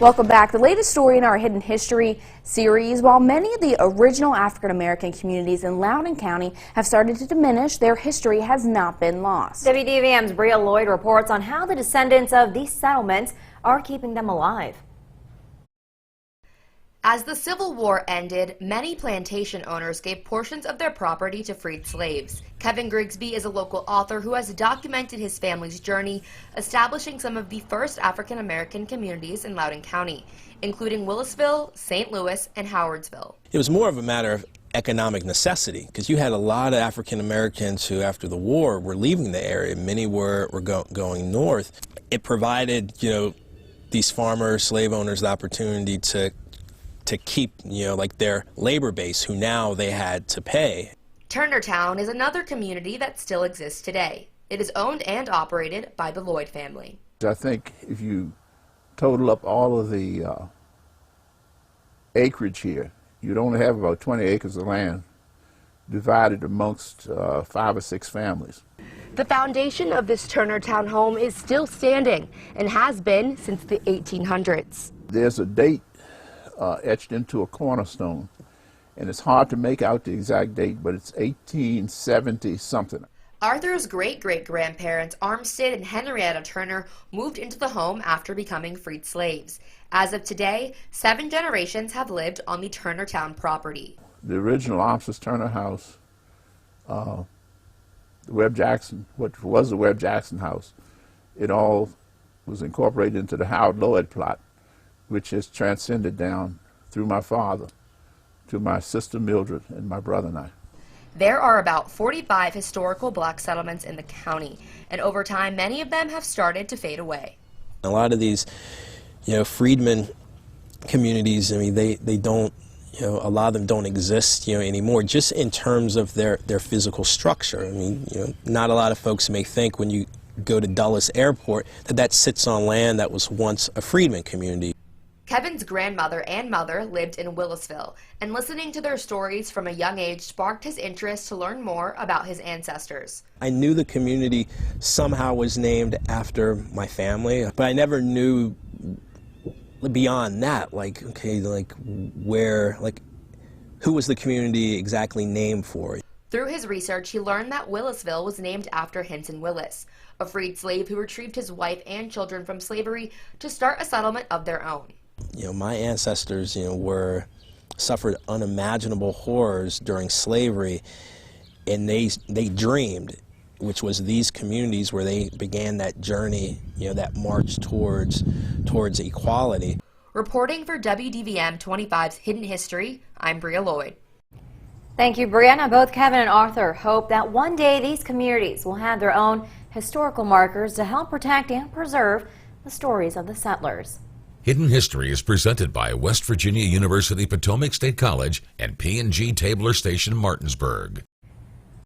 Welcome back. The latest story in our Hidden History series. While many of the original African American communities in Loudoun County have started to diminish, their history has not been lost. WDVM's Bria Lloyd reports on how the descendants of these settlements are keeping them alive. As the Civil War ended, many plantation owners gave portions of their property to freed slaves. Kevin Grigsby is a local author who has documented his family's journey, establishing some of the first African American communities in Loudoun County, including Willisville, St. Louis, and Howardsville. It was more of a matter of economic necessity, because you had a lot of African Americans who, after the war, were leaving the area. Many were going north. It provided, these farmers, slave owners, the opportunity to keep, like their labor base, who now they had to pay. Turnertown is another community that still exists today. It is owned and operated by the Lloyd family. I think if you total up all of the acreage here, you'd only have about 20 acres of land divided amongst 5 or 6 families. The foundation of this Turnertown home is still standing and has been since the 1800s. There's a date etched into a cornerstone, and it's hard to make out the exact date, but it's 1870 something. Arthur's great-great-grandparents, Armstead and Henrietta Turner, moved into the home after becoming freed slaves. As of today, 7 generations have lived on the Turnertown property. The original Armstead Turner house, the Webb Jackson, what was the Webb Jackson house, it all was incorporated into the Howard Lloyd plot, which has transcended down through my father to my sister Mildred and my brother and I. There are about 45 historical black settlements in the county, and over time many of them have started to fade away. A lot of these, freedmen communities, they don't, a lot of them don't exist, anymore, just in terms of their physical structure. Not a lot of folks may think when you go to Dulles Airport that sits on land that was once a freedmen community. Kevin's grandmother and mother lived in Willisville, and listening to their stories from a young age sparked his interest to learn more about his ancestors. I knew the community somehow was named after my family, but I never knew beyond that, who was the community exactly named for. Through his research, he learned that Willisville was named after Hinton Willis, a freed slave who retrieved his wife and children from slavery to start a settlement of their own. My ancestors, suffered unimaginable horrors during slavery, and they dreamed, which was these communities where they began that journey, that march towards equality. Reporting for WDVM 25's Hidden History, I'm Bria Lloyd. Thank you, Brianna. Both Kevin and Arthur hope that one day these communities will have their own historical markers to help protect and preserve the stories of the settlers. Hidden History is presented by West Virginia University Potomac State College and P&G Tabler Station Martinsburg.